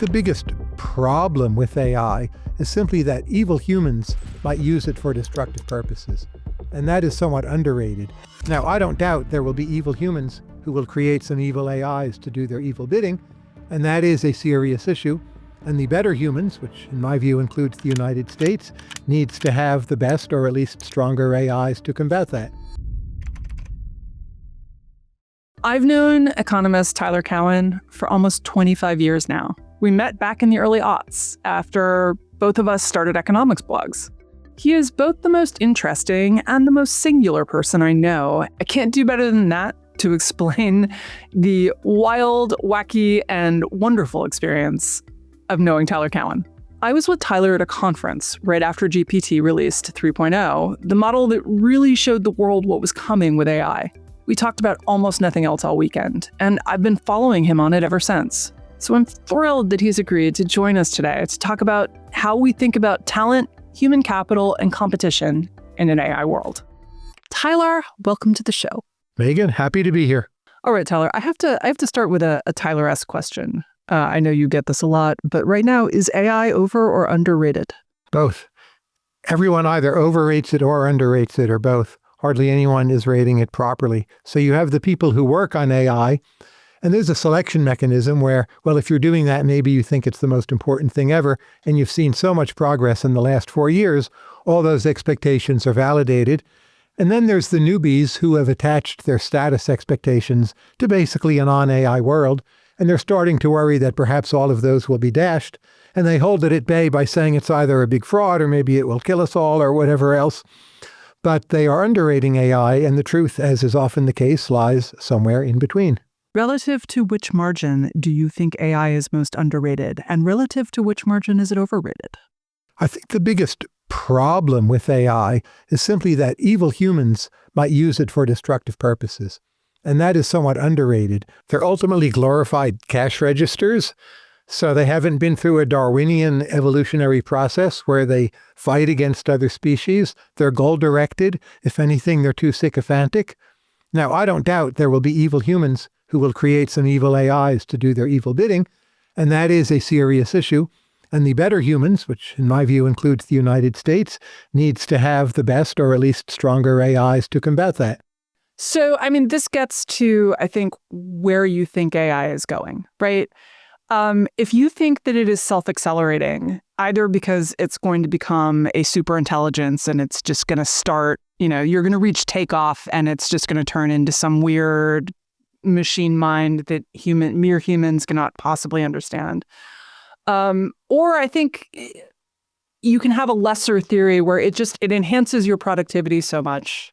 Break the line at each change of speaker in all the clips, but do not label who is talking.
the biggest problem with AI is simply that evil humans might use it for destructive purposes. And that is somewhat underrated. Now, I don't doubt there will be evil humans who will create some evil AIs to do their evil bidding, and that is a serious issue. And the better humans, which in my view includes the United States, needs to have the best or at least stronger AIs to combat that.
I've known economist Tyler Cowen for almost 25 years now. We met back in the early aughts after both of us started economics blogs. He is both the most interesting and the most singular person I know. I can't do better than that to explain the wild, wacky, and wonderful experience of knowing Tyler Cowen. I was with Tyler at a conference right after GPT released 3.0, the model that really showed the world what was coming with AI. We talked about almost nothing else all weekend, and I've been following him on it ever since. So I'm thrilled that he's agreed to join us today to talk about how we think about talent, human capital, and competition in an AI world. Tyler, welcome to the show.
Megan, happy to be here.
All right, Tyler, I have to start with a Tyler-esque question. I know you get this a lot, but right now, is AI over or underrated?
Both. Everyone either overrates it or underrates it, or both. Hardly anyone is rating it properly. So you have the people who work on AI, and there's a selection mechanism where, well, if you're doing that, maybe you think it's the most important thing ever, and you've seen so much progress in the last 4 years, all those expectations are validated. And then there's the newbies who have attached their status expectations to basically a non-AI world, and they're starting to worry that perhaps all of those will be dashed, and they hold it at bay by saying it's either a big fraud or maybe it will kill us all or whatever else. But they are underrating AI, and the truth, as is often the case, lies somewhere in between.
Relative to which margin do you think AI is most underrated, and relative to which margin is it overrated?
I think the biggest problem with AI is simply that evil humans might use it for destructive purposes. And that is somewhat underrated. They're ultimately glorified cash registers, so they haven't been through a Darwinian evolutionary process where they fight against other species. They're goal-directed. If anything, they're too sycophantic. Now, I don't doubt there will be evil humans who will create some evil AIs to do their evil bidding, and that is a serious issue. And the better humans, which in my view includes the United States, needs to have the best or at least stronger AIs to combat that.
So, this gets to, I think, where you think AI is going, right? If you think that it is self-accelerating, either because it's going to become a super intelligence and it's just going to start, you're going to reach takeoff and it's just going to turn into some weird machine mind that mere humans cannot possibly understand. Or I think you can have a lesser theory where it enhances your productivity so much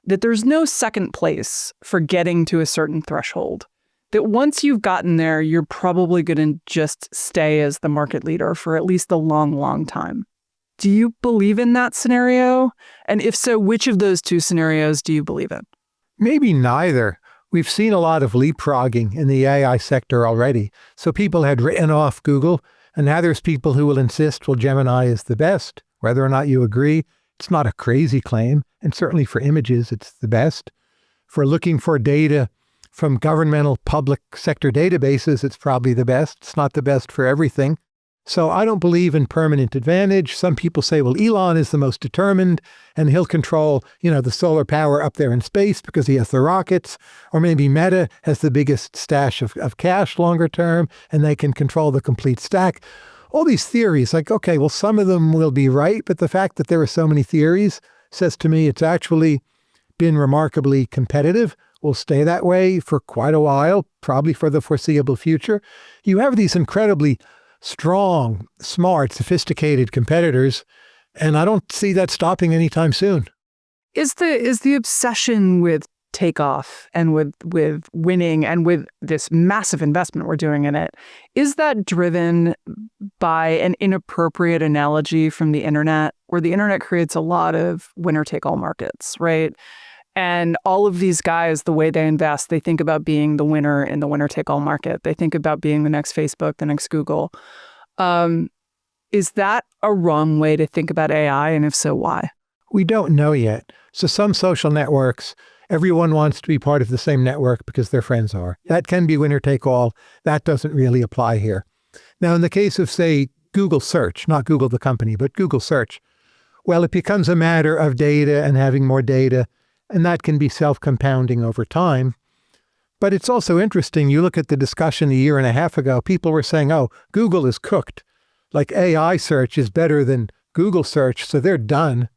that there's no second place for getting to a certain threshold. That once you've gotten there, you're probably going to just stay as the market leader for at least a long, long time. Do you believe in that scenario? And if so, which of those two scenarios do you believe in?
Maybe neither. We've seen a lot of leapfrogging in the AI sector already. So people had written off Google, and now there's people who will insist, well, Gemini is the best. Whether or not you agree, it's not a crazy claim. And certainly for images, it's the best. For looking for data from governmental public sector databases, it's probably the best. It's not the best for everything. So I don't believe in permanent advantage. Some people say, well, Elon is the most determined and he'll control, the solar power up there in space because he has the rockets. Or maybe Meta has the biggest stash of cash longer term and they can control the complete stack. All these theories, okay, well, some of them will be right, but the fact that there are so many theories says to me it's actually been remarkably competitive. Will stay that way for quite a while, probably for the foreseeable future. You have these incredibly strong, smart, sophisticated competitors, and I don't see that stopping anytime soon.
Is the obsession with takeoff and with winning and with this massive investment we're doing in it, is that driven by an inappropriate analogy from the internet, where the internet creates a lot of winner-take-all markets, right? And all of these guys, the way they invest, they think about being the winner in the winner-take-all market. They think about being the next Facebook, the next Google. Is that a wrong way to think about AI? And if so, why?
We don't know yet. So some social networks, everyone wants to be part of the same network because their friends are. That can be winner-take-all. That doesn't really apply here. Now, in the case of, say, Google search, not Google the company, but Google search, well, it becomes a matter of data and having more data, and that can be self-compounding over time. But it's also interesting. You look at the discussion a year and a half ago, people were saying, oh, Google is cooked. Like AI search is better than Google search, so they're done.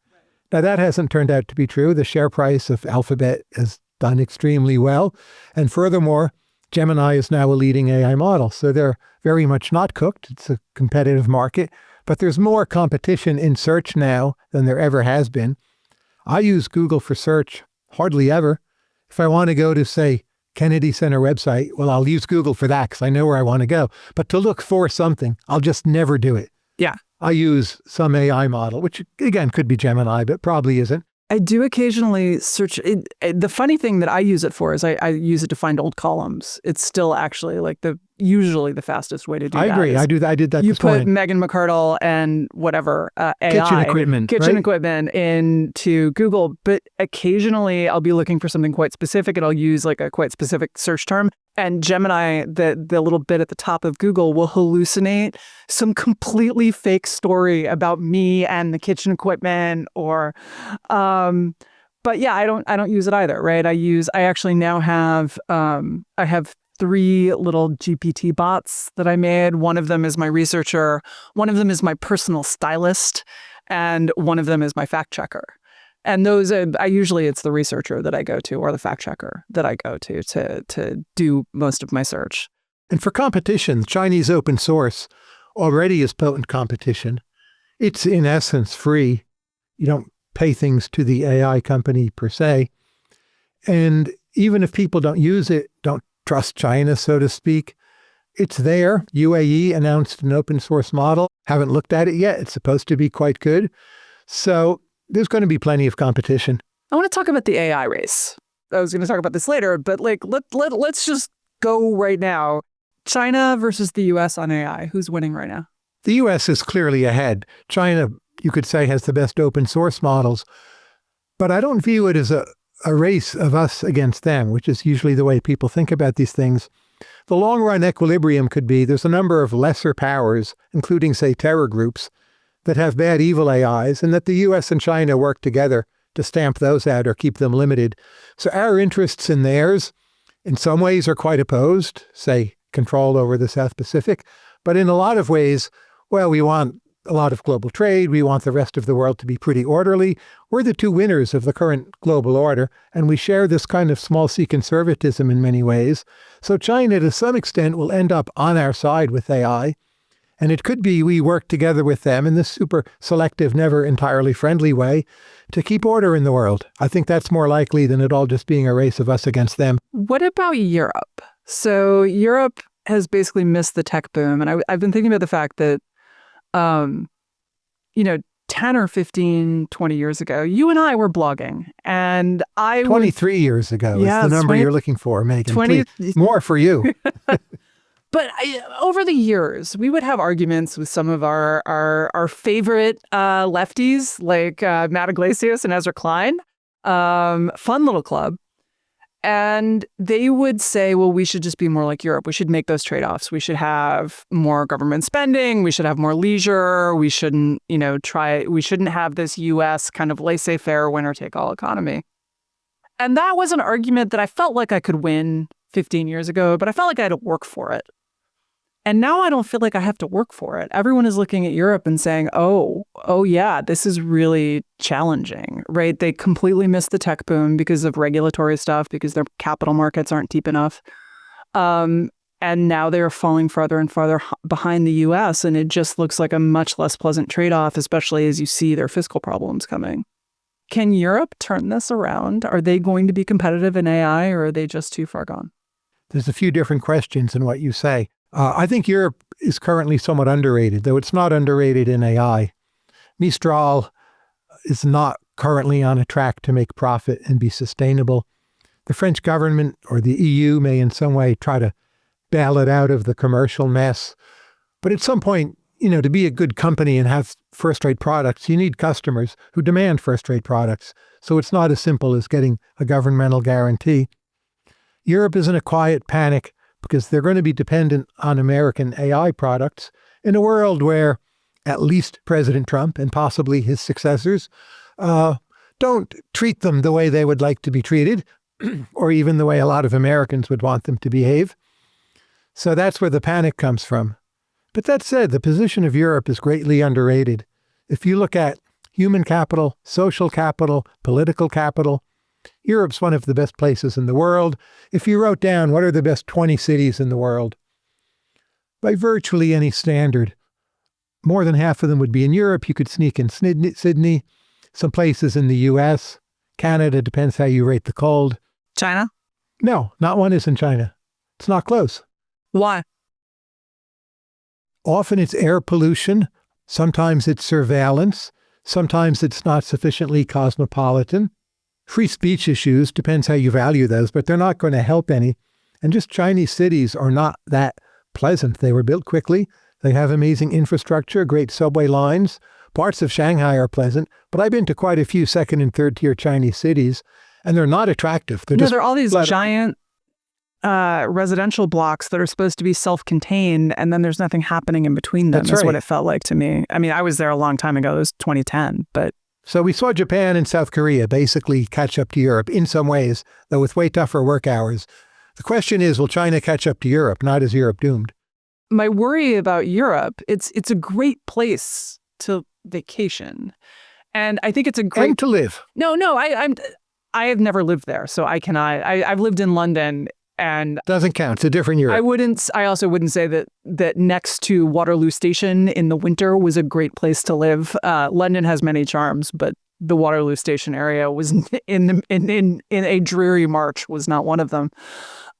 Now, that hasn't turned out to be true. The share price of Alphabet has done extremely well. And furthermore, Gemini is now a leading AI model. So they're very much not cooked. It's a competitive market. But there's more competition in search now than there ever has been. I use Google for search hardly ever. If I want to go to, say, Kennedy Center website, well, I'll use Google for that because I know where I want to go. But to look for something, I'll just never do it.
Yeah.
I use some AI model, which again could be Gemini, but probably isn't.
I do occasionally search. The funny thing that I use it for is I use it to find old columns. It's still actually like usually the fastest way to do that.
I agree. I did that
you
this morning.
You put Megan McArdle and whatever AI.
Kitchen equipment.
Equipment into Google. But occasionally I'll be looking for something quite specific and I'll use like a quite specific search term. And Gemini, the little bit at the top of Google, will hallucinate some completely fake story about me and the kitchen equipment, or, but yeah, I don't use it either, right? I actually now have, I have 3 little GPT bots that I made. One of them is my researcher, one of them is my personal stylist, and one of them is my fact checker. And those, usually it's the researcher that I go to or the fact checker that I go to do most of my search.
And for competition, Chinese open source already is potent competition. It's in essence free. You don't pay things to the AI company per se. And even if people don't use it, don't trust China, so to speak, it's there. UAE announced an open source model. Haven't looked at it yet. It's supposed to be quite good. So there's going to be plenty of competition.
I want to talk about the AI race. I was going to talk about this later, but like let's just go right now. China versus the US on AI. Who's winning right now?
The US is clearly ahead. China, you could say, has the best open source models. But I don't view it as a race of us against them, which is usually the way people think about these things. The long run equilibrium could be there's a number of lesser powers, including, say, terror groups, that have bad evil AIs, and that the US and China work together to stamp those out or keep them limited. So our interests and theirs in some ways are quite opposed, say control over the South Pacific, but in a lot of ways, well, we want a lot of global trade. We want the rest of the world to be pretty orderly. We're the 2 winners of the current global order, and we share this kind of small c conservatism in many ways. So China, to some extent, will end up on our side with AI. And it could be we work together with them in this super selective, never entirely friendly way to keep order in the world. I think that's more likely than it all just being a race of us against them.
What about Europe? So Europe has basically missed the tech boom. And I've been thinking about the fact that, 10 or 15, 20 years ago, you and I were blogging. And
23 years ago is the number you're looking for, Megan.
20,
please, more for you.
But over the years, we would have arguments with some of our favorite lefties, like Matt Iglesias and Ezra Klein, fun little club. And they would say, well, we should just be more like Europe. We should make those trade-offs. We should have more government spending. We should have more leisure. We shouldn't, we shouldn't have this U.S. kind of laissez-faire winner-take-all economy. And that was an argument that I felt like I could win 15 years ago, but I felt like I had to work for it. And now I don't feel like I have to work for it. Everyone is looking at Europe and saying, oh yeah, this is really challenging, right? They completely missed the tech boom because of regulatory stuff, because their capital markets aren't deep enough. And now they're falling farther and farther behind the US. And it just looks like a much less pleasant trade-off, especially as you see their fiscal problems coming. Can Europe turn this around? Are they going to be competitive in AI, or are they just too far gone?
There's a few different questions in what you say. I think Europe is currently somewhat underrated, though it's not underrated in AI. Mistral is not currently on a track to make profit and be sustainable. The French government or the EU may in some way try to bail it out of the commercial mess. But at some point, to be a good company and have first-rate products, you need customers who demand first-rate products. So it's not as simple as getting a governmental guarantee. Europe is in a quiet panic, because they're going to be dependent on American AI products in a world where at least President Trump and possibly his successors don't treat them the way they would like to be treated, or even the way a lot of Americans would want them to behave. So that's where the panic comes from. But that said, the position of Europe is greatly underrated. If you look at human capital, social capital, political capital, Europe's one of the best places in the world. If you wrote down what are the best 20 cities in the world, by virtually any standard, more than half of them would be in Europe. You could sneak in Sydney, some places in the US, Canada, depends how you rate the cold.
China?
No, not one is in China. It's not close.
Why?
Often it's air pollution. Sometimes it's surveillance. Sometimes it's not sufficiently cosmopolitan. Free speech issues, depends how you value those, but they're not going to help any. And just Chinese cities are not that pleasant. They were built quickly. They have amazing infrastructure, great subway lines. Parts of Shanghai are pleasant, but I've been to quite a few second and third tier Chinese cities, and they're not attractive.
They're all these giant residential blocks that are supposed to be self-contained, and then there's nothing happening in between them. That's what it felt like to me. I mean, I was there a long time ago. It was 2010, but...
So we saw Japan and South Korea basically catch up to Europe in some ways, though with way tougher work hours. The question is, will China catch up to Europe? Not is Europe doomed?
My worry about Europe, it's a great place to vacation. And I think it's a great...
And to live.
No, I have never lived there, so I cannot. I've lived in London, and...
Doesn't count. It's a different Europe.
I also wouldn't say that next to Waterloo Station in the winter was a great place to live. London has many charms, but the Waterloo Station area was in a dreary March was not one of them.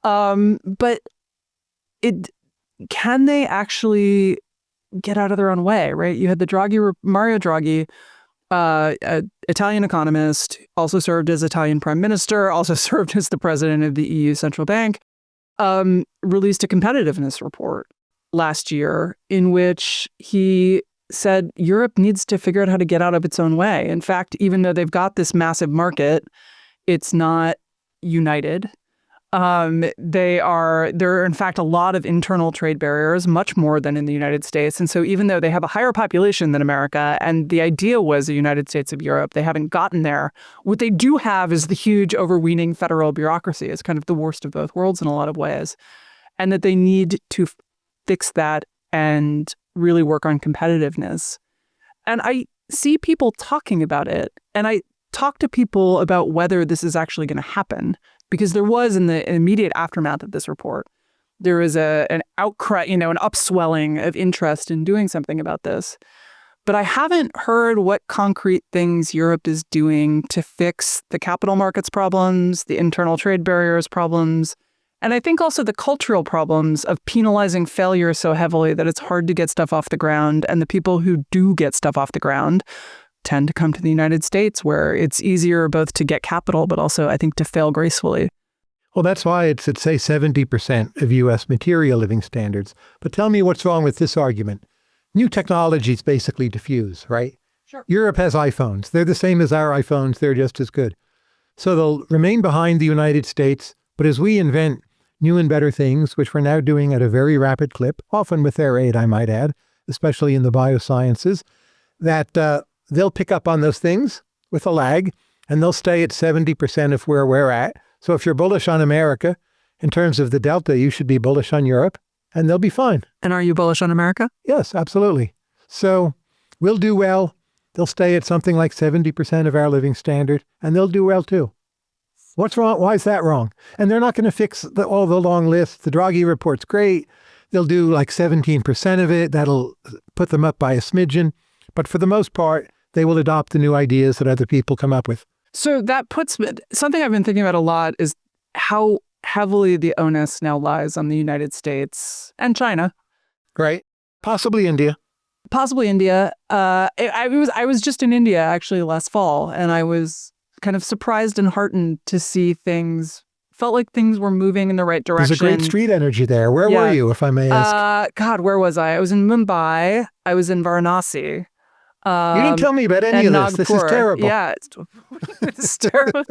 But can they actually get out of their own way, right? You had the Mario Draghi, Italian economist, also served as Italian prime minister, also served as the president of the EU Central Bank, released a competitiveness report last year in which he said Europe needs to figure out how to get out of its own way. In fact, even though they've got this massive market, it's not united. There are, in fact, a lot of internal trade barriers, much more than in the United States. And so even though they have a higher population than America, and the idea was the United States of Europe, they haven't gotten there. What they do have is the huge overweening federal bureaucracy. It's kind of the worst of both worlds in a lot of ways. And that they need to fix that and really work on competitiveness. And I see people talking about it, and I talk to people about whether this is actually going to happen. Because there was, in the immediate aftermath of this report, there was an outcry, an upswelling of interest in doing something about this. But I haven't heard what concrete things Europe is doing to fix the capital markets problems, the internal trade barriers problems, and I think also the cultural problems of penalizing failure so heavily that it's hard to get stuff off the ground. And the people who do get stuff off the ground tend to come to the United States, where it's easier both to get capital, but also, I think, to fail gracefully.
Well, that's why it's at, say, 70% of U.S. material living standards. But tell me what's wrong with this argument. New technologies basically diffuse, right?
Sure.
Europe has iPhones. They're the same as our iPhones. They're just as good. So they'll remain behind the United States. But as we invent new and better things, which we're now doing at a very rapid clip, often with their aid, I might add, especially in the biosciences, that they'll pick up on those things with a lag, and they'll stay at 70% of where we're at. So if you're bullish on America, in terms of the delta, you should be bullish on Europe, and they'll be fine.
And are you bullish on America?
Yes, absolutely. So we'll do well. They'll stay at something like 70% of our living standard, and they'll do well too. What's wrong? Why is that wrong? And they're not going to fix all the long lists. The Draghi report's great. They'll do like 17% of it. That'll put them up by a smidgen. But for the most part, they will adopt the new ideas that other people come up with.
So that puts something I've been thinking about a lot is how heavily the onus now lies on the United States and China.
Right. Possibly India.
I was just in India actually last fall, and I was kind of surprised and heartened to see felt like things were moving in the right direction.
There's a great street energy there. Where were you, if I may ask?
Where was I? I was in Mumbai. I was in Varanasi.
You didn't tell me about any of this.
Nagpur.
This is terrible.
Yeah, it's terrible.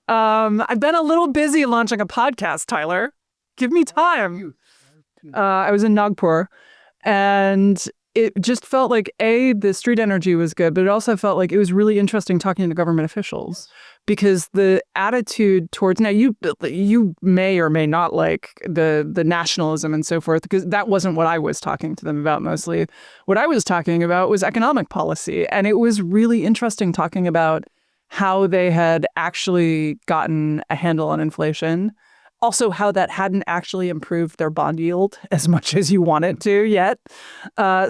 I've been a little busy launching a podcast, Tyler. Give me time. I was in Nagpur, and it just felt like, the street energy was good, but it also felt like it was really interesting talking to government officials, because the attitude towards, now you may or may not like the nationalism and so forth, because that wasn't what I was talking to them about mostly. What I was talking about was economic policy. And it was really interesting talking about how they had actually gotten a handle on inflation. Also, how that hadn't actually improved their bond yield as much as you want it to yet.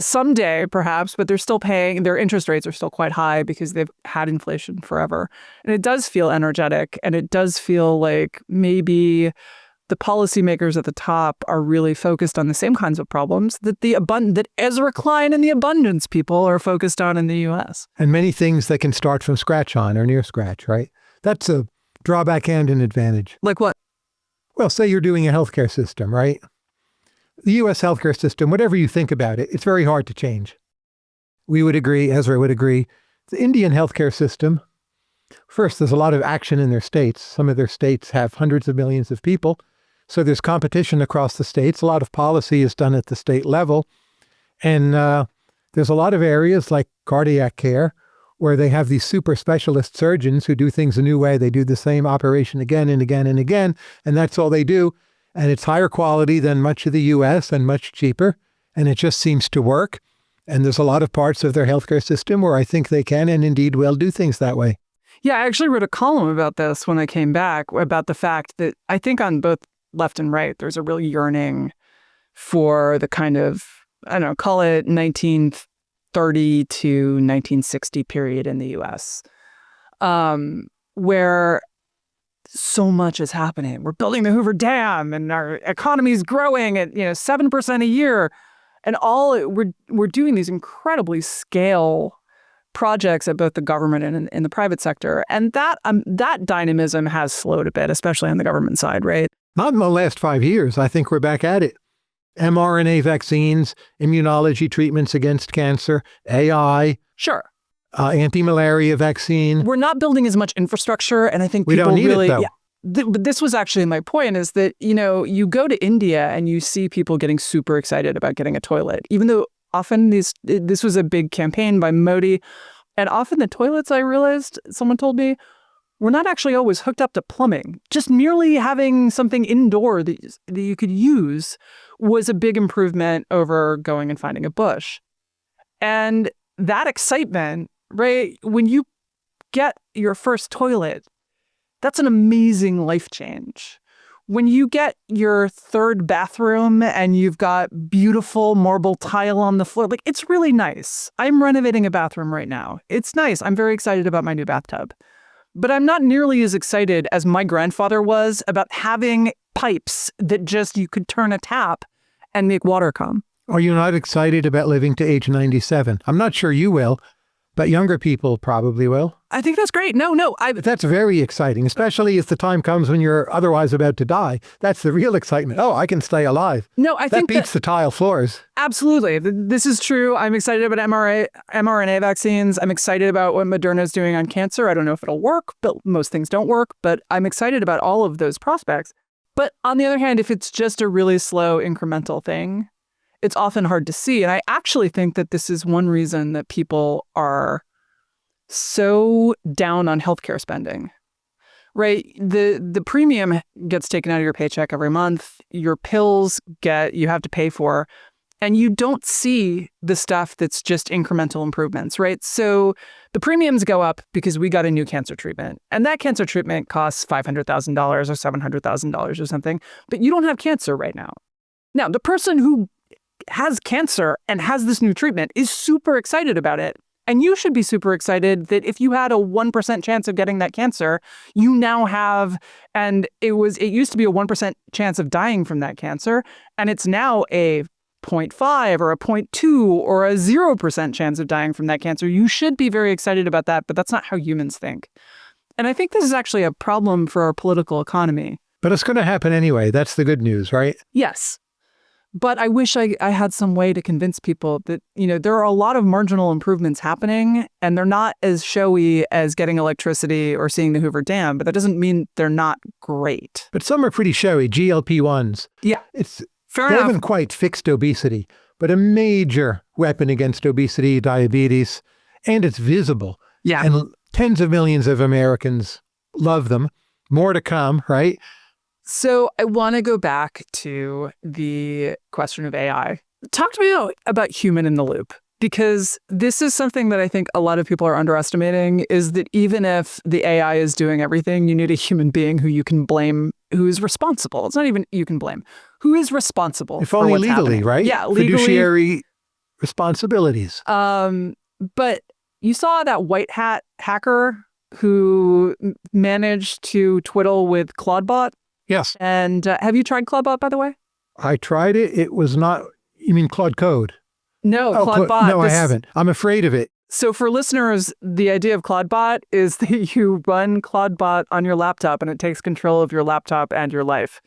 Someday, perhaps, but they're still paying, their interest rates are still quite high because they've had inflation forever. And it does feel energetic, and it does feel like maybe the policymakers at the top are really focused on the same kinds of problems that that Ezra Klein and the abundance people are focused on in the U.S.
And many things they can start from scratch on or near scratch, right? That's a drawback and an advantage.
Like what?
Well, say you're doing a healthcare system, right? The U.S. healthcare system, whatever you think about it, it's very hard to change. We would agree, Ezra would agree. The Indian healthcare system, first, there's a lot of action in their states. Some of their states have hundreds of millions of people. So there's competition across the states. A lot of policy is done at the state level. And there's a lot of areas like cardiac care where they have these super specialist surgeons who do things a new way. They do the same operation again and again and again, and that's all they do. And it's higher quality than much of the U.S. and much cheaper, and it just seems to work. And there's a lot of parts of their healthcare system where I think they can and indeed will do things that way.
Yeah, I actually wrote a column about this when I came back, about the fact that I think on both left and right, there's a real yearning for the kind of, I don't know, call it 1930 to 1960 period in the U.S., where so much is happening. We're building the Hoover Dam, and our economy is growing at 7% a year, and we're doing these incredibly scale projects at both the government and in the private sector, and that dynamism has slowed a bit, especially on the government side, right?
Not in the last 5 years. I think we're back at it. mRNA vaccines, immunology treatments against cancer, AI. Sure. Anti-malaria vaccine.
We're not building as much infrastructure, and I think people
don't need
really,
it, though.
But this was actually my point, is that, you go to India and you see people getting super excited about getting a toilet, even though often this was a big campaign by Modi, and often the toilets, I realized, someone told me, were not actually always hooked up to plumbing. Just merely having something indoor that you could use was a big improvement over going and finding a bush. And that excitement, right, when you get your first toilet, that's an amazing life change. When you get your third bathroom and you've got beautiful marble tile on the floor, like, it's really nice. I'm renovating a bathroom right now. It's nice. I'm very excited about my new bathtub. But I'm not nearly as excited as my grandfather was about having pipes that just you could turn a tap and make water come.
Are you not excited about living to age 97? I'm not sure you will, but younger people probably will.
I think that's great. No.
That's very exciting, especially if the time comes when you're otherwise about to die. That's the real excitement. Oh, I can stay alive.
No, I think
that beats the tile floors.
Absolutely. This is true. I'm excited about mRNA vaccines. I'm excited about what Moderna's doing on cancer. I don't know if it'll work, but most things don't work. But I'm excited about all of those prospects. But on the other hand, if it's just a really slow incremental thing, it's often hard to see. And I actually think that this is one reason that people are so down on healthcare spending, right? The premium gets taken out of your paycheck every month. Your pills you have to pay for, and you don't see the stuff that's just incremental improvements, right? So the premiums go up because we got a new cancer treatment, and that cancer treatment costs $500,000 or $700,000 or something, but you don't have cancer right now. Now, the person who has cancer and has this new treatment is super excited about it. And you should be super excited that if you had a 1% chance of getting that cancer, you now have, and it used to be a 1% chance of dying from that cancer, and it's now a 0.5 or a 0.2 or a 0% chance of dying from that cancer. You should be very excited about that, but that's not how humans think. And I think this is actually a problem for our political economy.
But it's going to happen anyway. That's the good news, right?
Yes. But I wish I had some way to convince people that, there are a lot of marginal improvements happening, and they're not as showy as getting electricity or seeing the Hoover Dam, but that doesn't mean they're not great.
But some are pretty showy. GLP-1s.
Yeah, fair
They
enough.
haven't quite fixed obesity, but a major weapon against obesity, diabetes, and it's visible.
Yeah.
And tens of millions of Americans love them. More to come, right?
So I want to go back to the question of AI. Talk to me about human in the loop, because this is something that I think a lot of people are underestimating, is that even if the AI is doing everything, you need a human being who you can blame, who is responsible. It's not even you can blame. Who is responsible
If
for
only
what's
legally,
happening.
right?
Yeah, legally.
Fiduciary responsibilities.
But you saw that white hat hacker who managed to twiddle with Claudebot?
Yes.
And have you tried Claudebot, by the way?
I tried it. It was not, you mean Claude Code?
No, Claudebot.
No, I haven't. I'm afraid of it.
So for listeners, the idea of Claudebot is that you run Claudebot on your laptop and it takes control of your laptop and your life.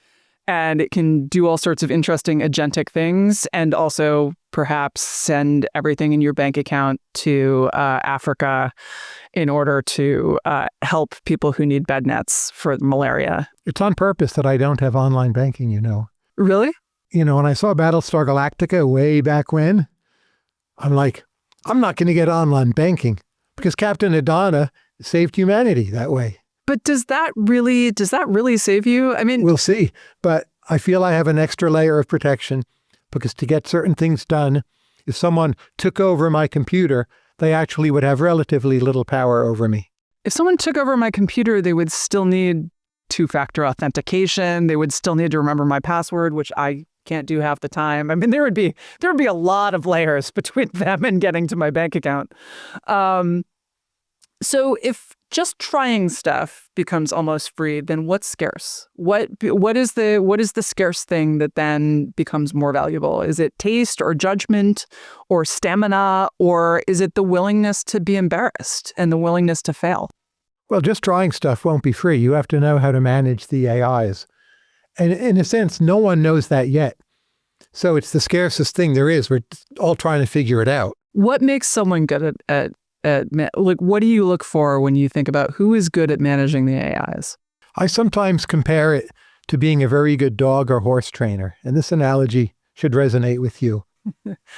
And it can do all sorts of interesting agentic things, and also perhaps send everything in your bank account to Africa in order to help people who need bed nets for malaria.
It's on purpose that I don't have online banking,
Really?
When I saw Battlestar Galactica way back when, I'm like, I'm not going to get online banking because Captain Adana saved humanity that way.
But does that really save you? I mean,
we'll see. But I feel I have an extra layer of protection because to get certain things done, if someone took over my computer, they actually would have relatively little power over me.
If someone took over my computer, they would still need two-factor authentication. They would still need to remember my password, which I can't do half the time. I mean, there would be a lot of layers between them and getting to my bank account. So if just trying stuff becomes almost free, then what's scarce? What is the scarce thing that then becomes more valuable? Is it taste or judgment or stamina, or is it the willingness to be embarrassed and the willingness to fail?
Well, just trying stuff won't be free. You have to know how to manage the AIs. And in a sense, no one knows that yet. So it's the scarcest thing there is. We're all trying to figure it out.
What makes someone good at what do you look for when you think about who is good at managing the AIs?
I sometimes compare it to being a very good dog or horse trainer. And this analogy should resonate with you.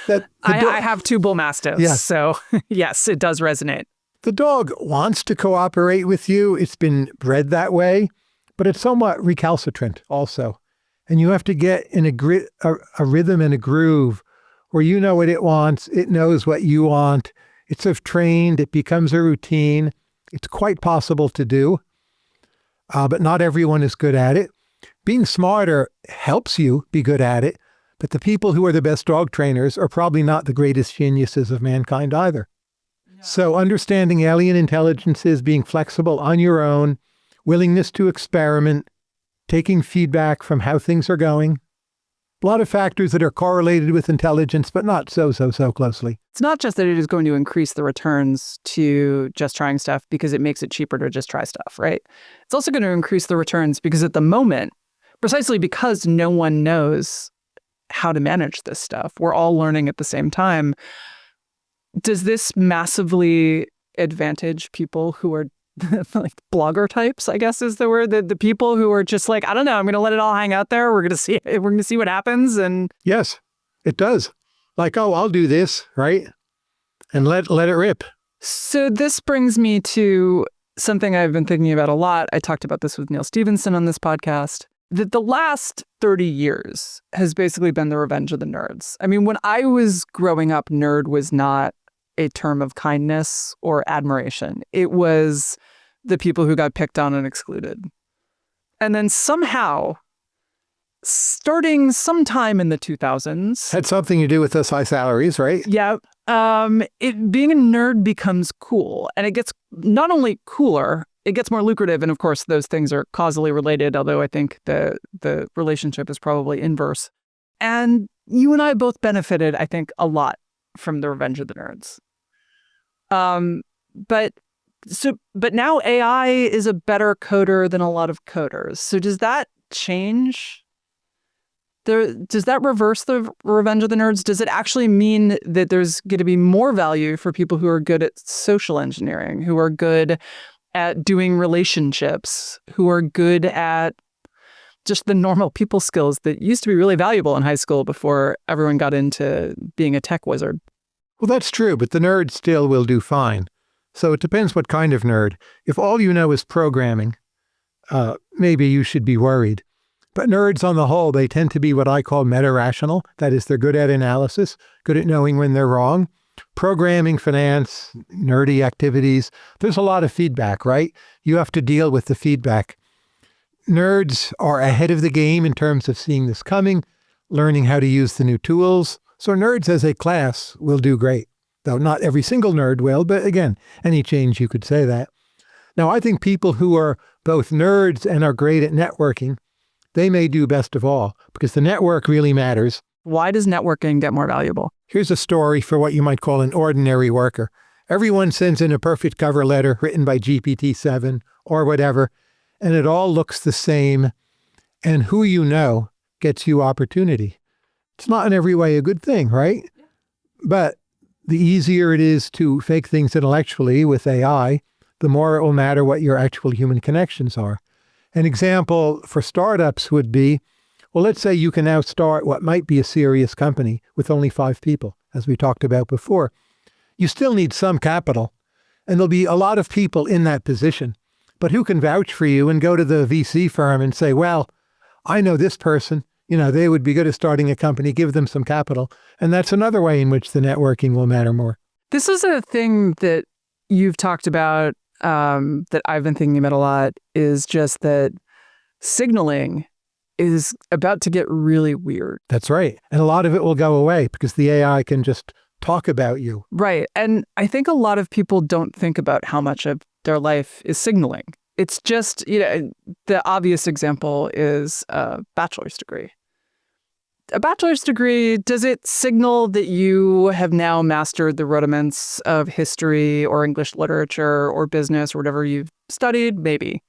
I have two bull mastiffs,
yes.
So yes, it does resonate.
The dog wants to cooperate with you. It's been bred that way, but it's somewhat recalcitrant also. And you have to get in a rhythm and a groove where you know what it wants. It knows what you want. It's sort of trained. It becomes a routine. It's quite possible to do, but not everyone is good at it. Being smarter helps you be good at it, but the people who are the best dog trainers are probably not the greatest geniuses of mankind either. No. So understanding alien intelligences, being flexible on your own, willingness to experiment, taking feedback from how things are going, a lot of factors that are correlated with intelligence, but not so closely.
It's not just that it is going to increase the returns to just trying stuff because it makes it cheaper to just try stuff, right? It's also going to increase the returns because at the moment, precisely because no one knows how to manage this stuff, we're all learning at the same time. Does this massively advantage people who are like blogger types, I guess is the word, the people who are just like, I don't know, I'm going to let it all hang out there. We're going to see what happens. And
yes, it does. Like, oh, I'll do this, right? And let it rip.
So this brings me to something I've been thinking about a lot. I talked about this with Neil Stephenson on this podcast, that the last 30 years has basically been the revenge of the nerds. I mean, when I was growing up, nerd was not a term of kindness or admiration. It was the people who got picked on and excluded. And then somehow, starting sometime in the 2000s...
Had something to do with those high salaries, right?
Yeah. Being a nerd becomes cool. And it gets not only cooler, it gets more lucrative. And of course, those things are causally related, although I think the relationship is probably inverse. And you and I both benefited, I think, a lot from the revenge of the nerds. But now AI is a better coder than a lot of coders. So does that change Does that reverse the revenge of the nerds? Does it actually mean that there's going to be more value for people who are good at social engineering, who are good at doing relationships, who are good at just the normal people skills that used to be really valuable in high school before everyone got into being a tech wizard?
Well, that's true, but the nerd still will do fine. So it depends what kind of nerd. If all you know is programming, maybe you should be worried. But nerds on the whole, they tend to be what I call meta-rational. That is, they're good at analysis, good at knowing when they're wrong. Programming, finance, nerdy activities, there's a lot of feedback, right? You have to deal with the feedback. Nerds are ahead of the game in terms of seeing this coming, learning how to use the new tools. So nerds as a class will do great. Though not every single nerd will, but again, any change you could say that. Now, I think people who are both nerds and are great at networking, they may do best of all because the network really matters.
Why does networking get more valuable?
Here's a story for what you might call an ordinary worker. Everyone sends in a perfect cover letter written by GPT-7 or whatever, and it all looks the same. And who you know gets you opportunity. It's not in every way a good thing, right? But the easier it is to fake things intellectually with AI, the more it will matter what your actual human connections are. An example for startups would be, well, let's say you can now start what might be a serious company with only 5 people, as we talked about before. You still need some capital, and there'll be a lot of people in that position. But who can vouch for you and go to the VC firm and say, well, I know this person, they would be good at starting a company, give them some capital. And that's another way in which the networking will matter more.
This is a thing that you've talked about that I've been thinking about a lot, is just that signaling is about to get really weird.
That's right. And a lot of it will go away because the AI can just talk about you.
Right. And I think a lot of people don't think about how much of their life is signaling. It's just, the obvious example is a bachelor's degree. A bachelor's degree, does it signal that you have now mastered the rudiments of history or English literature or business or whatever you've studied? Maybe.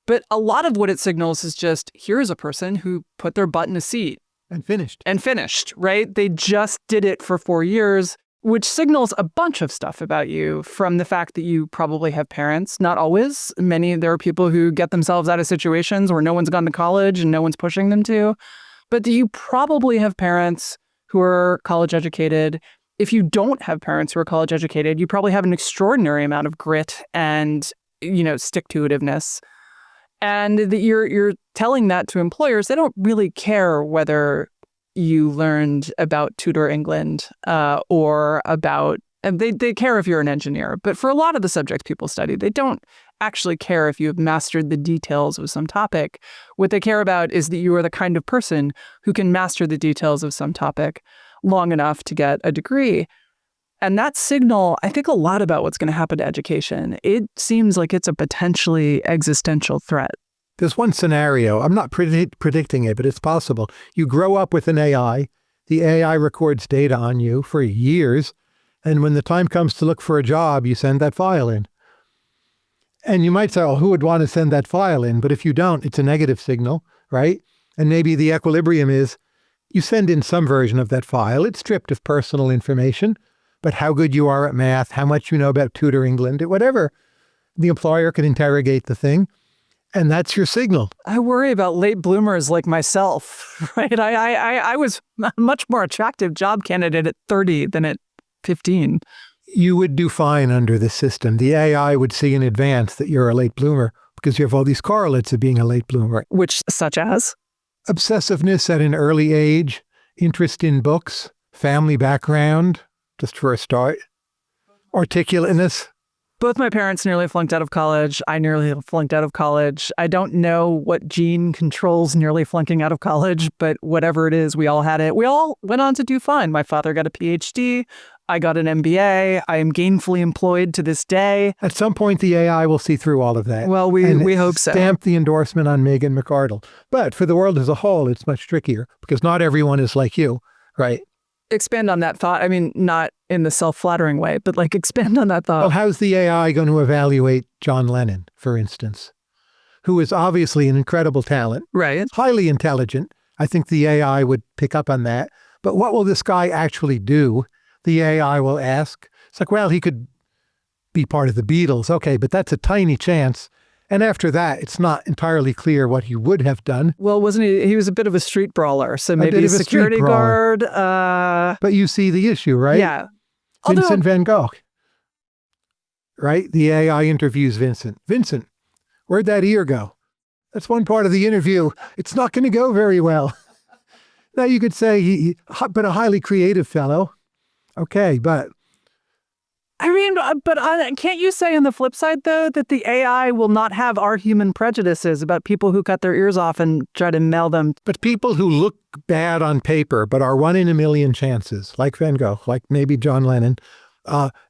But a lot of what it signals is just, here's a person who put their butt in a seat.
And finished,
right? They just did it for 4 years, which signals a bunch of stuff about you, from the fact that you probably have parents. Not always. There are people who get themselves out of situations where no one's gone to college and no one's pushing them to. But you probably have parents who are college educated. If you don't have parents who are college educated, you probably have an extraordinary amount of grit and, stick-to-itiveness. And that you're telling that to employers. They don't really care whether you learned about Tudor England or about, and they care if you're an engineer. But for a lot of the subjects people study, they don't actually care if you have mastered the details of some topic. What they care about is that you are the kind of person who can master the details of some topic long enough to get a degree. And that signal, I think a lot about what's going to happen to education. It seems like it's a potentially existential threat.
There's one scenario, I'm not predicting it, but it's possible. You grow up with an AI, the AI records data on you for years, and when the time comes to look for a job, you send that file in. And you might say, oh, who would want to send that file in? But if you don't, it's a negative signal, right? And maybe the equilibrium is you send in some version of that file. It's stripped of personal information, but how good you are at math, how much you know about Tudor England, whatever. The employer can interrogate the thing, and that's your signal.
I worry about late bloomers like myself, right? I was a much more attractive job candidate at 30 than at 15.
You would do fine under this system. The AI would see in advance that you're a late bloomer because you have all these correlates of being a late bloomer.
Which, such as?
Obsessiveness at an early age, interest in books, family background, just for a start, articulateness.
Both my parents nearly flunked out of college. I nearly flunked out of college. I don't know what gene controls nearly flunking out of college, but whatever it is, we all had it. We all went on to do fine. My father got a PhD. I got an MBA. I am gainfully employed to this day.
At some point, the AI will see through all of that.
Well, we hope so.
Stamp the endorsement on Megan McArdle. But for the world as a whole, it's much trickier because not everyone is like you, right?
Expand on that thought. I mean, not in the self-flattering way, but expand on that thought.
Well, how's the AI going to evaluate John Lennon, for instance, who is obviously an incredible talent,
right?
highly intelligent. I think the AI would pick up on that. But what will this guy actually do? The AI will ask. It's like, well, he could be part of the Beatles. Okay, but that's a tiny chance. And after that, it's not entirely clear what he would have done.
Well, wasn't he? He was a bit of a street brawler, so maybe
bit
a
of a street
security
brawler.
guard.
But you see the issue, right?
Yeah.
Vincent van Gogh, right? The AI interviews Vincent. Vincent, where'd that ear go? That's one part of the interview. It's not going to go very well. Now you could say he's been a highly creative fellow. Okay, but
I mean, can't you say on the flip side, though, that the AI will not have our human prejudices about people who cut their ears off and try to mail them?
But people who look bad on paper but are 1 in a million chances, like Van Gogh, like maybe John Lennon,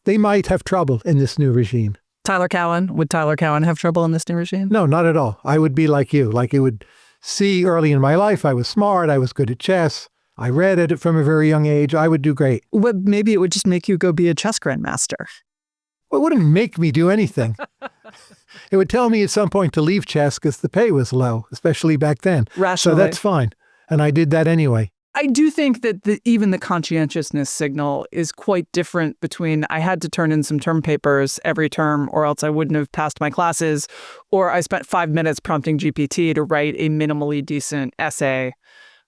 they might have trouble in this new regime.
Tyler Cowen? Would Tyler Cowen have trouble in this new regime?
No, not at all. I would be like you. Like it would see early in my life, I was smart, I was good at chess. I read it from a very young age. I would do great.
Well, maybe it would just make you go be a chess grandmaster.
Well, it wouldn't make me do anything. It would tell me at some point to leave chess because the pay was low, especially back then.
Rationally.
So that's fine. And I did that anyway.
I do think that even the conscientiousness signal is quite different between I had to turn in some term papers every term or else I wouldn't have passed my classes, or I spent 5 minutes prompting GPT to write a minimally decent essay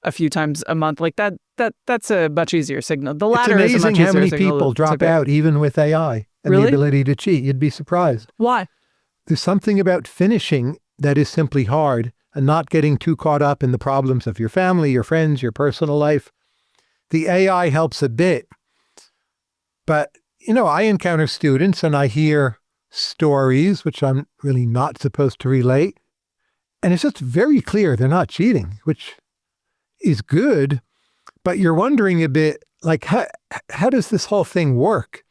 a few times a month. Like that's a much easier signal. The latter
it's
is a much
amazing
easier
how many
signal
people drop out even with AI and
Really?
the ability to cheat. You'd be surprised.
Why?
There's something about finishing that is simply hard and not getting too caught up in the problems of your family, your friends, your personal life. The AI helps a bit. But, I encounter students and I hear stories, which I'm really not supposed to relate. And it's just very clear they're not cheating, which is good. But you're wondering a bit, like, how does this whole thing work?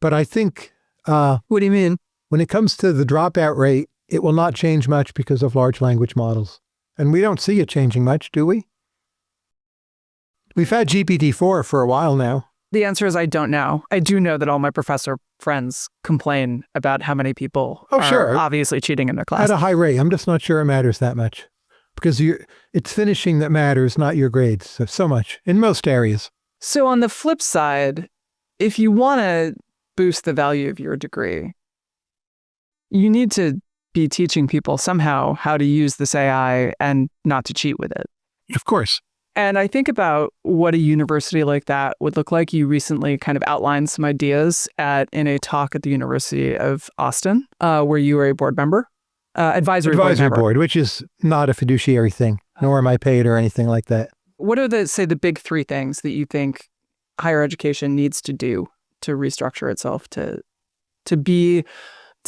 But I think
What do you mean?
when it comes to the dropout rate, it will not change much because of large language models. And we don't see it changing much, do we? We've had GPT-4 for a while now.
The answer is I don't know. I do know that all my professor friends complain about how many people are obviously cheating in their class.
At a high rate. I'm just not sure it matters that much. Because it's finishing that matters, not your grades. So much, in most areas.
So on the flip side, if you want to boost the value of your degree, you need to be teaching people somehow how to use this AI and not to cheat with it.
Of course.
And I think about what a university like that would look like. You recently kind of outlined some ideas in a talk at the University of Austin, where you were a board member, advisory
board, which is not a fiduciary thing, nor am I paid or anything like that.
What are the big 3 things that you think higher education needs to do to restructure itself to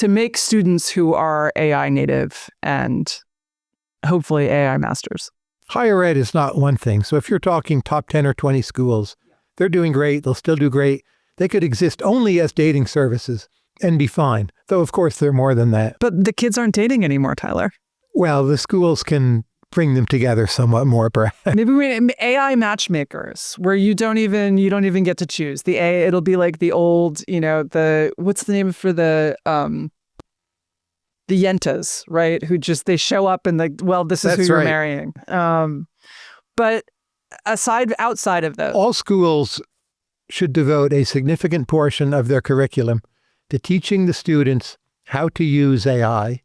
make students who are AI native and hopefully AI masters?
Higher ed is not one thing. So if you're talking top 10 or 20 schools, they're doing great. They'll still do great. They could exist only as dating services and be fine. Though, of course, they're more than that.
But the kids aren't dating anymore, Tyler.
Well, the schools can bring them together somewhat more, perhaps.
Maybe we AI matchmakers where you don't even get to choose. It'll be like the old, what's the name for the yentas, right? Who just, they show up and this is who you're marrying. But outside of those.
All schools should devote a significant portion of their curriculum to teaching the students how to use AI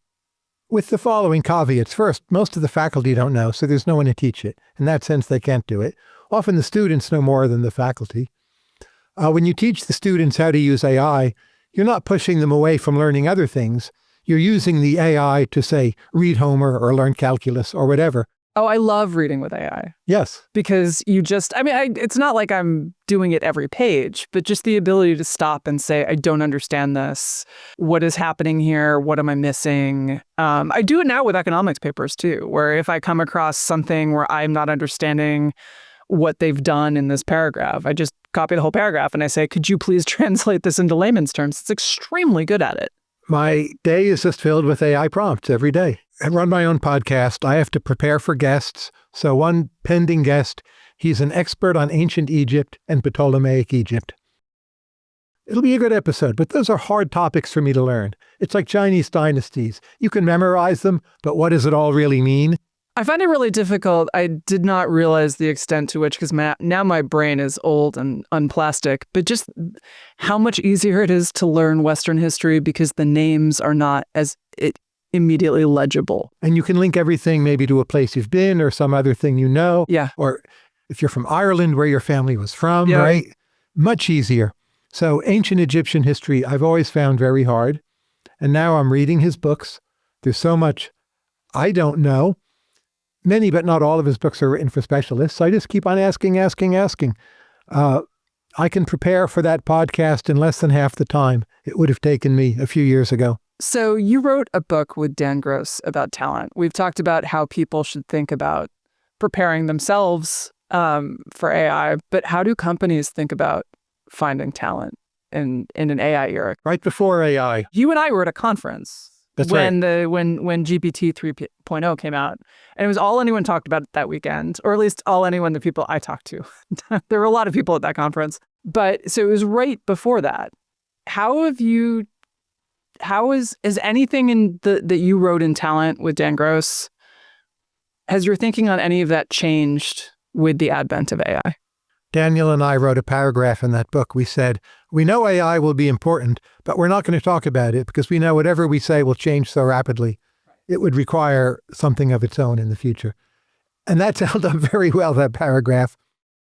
with the following caveats. First, most of the faculty don't know, so there's no one to teach it. In that sense, they can't do it. Often the students know more than the faculty. When you teach the students how to use AI, you're not pushing them away from learning other things. You're using the AI to, say, read Homer or learn calculus or whatever.
Oh, I love reading with AI.
Yes.
Because it's not like I'm doing it every page, but just the ability to stop and say, I don't understand this. What is happening here? What am I missing? I do it now with economics papers too, where if I come across something where I'm not understanding what they've done in this paragraph, I just copy the whole paragraph and I say, could you please translate this into layman's terms? It's extremely good at it.
My day is just filled with AI prompts every day. I run my own podcast. I have to prepare for guests. So one pending guest, he's an expert on ancient Egypt and Ptolemaic Egypt. It'll be a good episode, but those are hard topics for me to learn. It's like Chinese dynasties. You can memorize them, but what does it all really mean?
I find it really difficult. I did not realize the extent to which, because now my brain is old and unplastic, but just how much easier it is to learn Western history because the names are not as immediately legible.
And you can link everything maybe to a place you've been or some other thing you know.
Yeah.
Or if you're from Ireland, where your family was from,
Yeah.
right? Much easier. So ancient Egyptian history, I've always found very hard. And now I'm reading his books. There's so much I don't know. Many, but not all of his books are written for specialists. So I just keep on asking. I can prepare for that podcast in less than half the time it would have taken me a few years ago.
So you wrote a book with Dan Gross about talent. We've talked about how people should think about preparing themselves for AI, but how do companies think about finding talent in an AI era?
Right before AI.
You and I were at a conference.
That's
when
right.
When GPT 3.0 came out, and it was all anyone talked about that weekend, or at least the people I talked to. There were a lot of people at that conference, but so it was right before that. How is anything in that you wrote in Talent with Dan Gross? Has your thinking on any of that changed with the advent of AI?
Daniel and I wrote a paragraph in that book. We said, we know AI will be important, but we're not going to talk about it because we know whatever we say will change so rapidly. It would require something of its own in the future. And that's held up very well, that paragraph.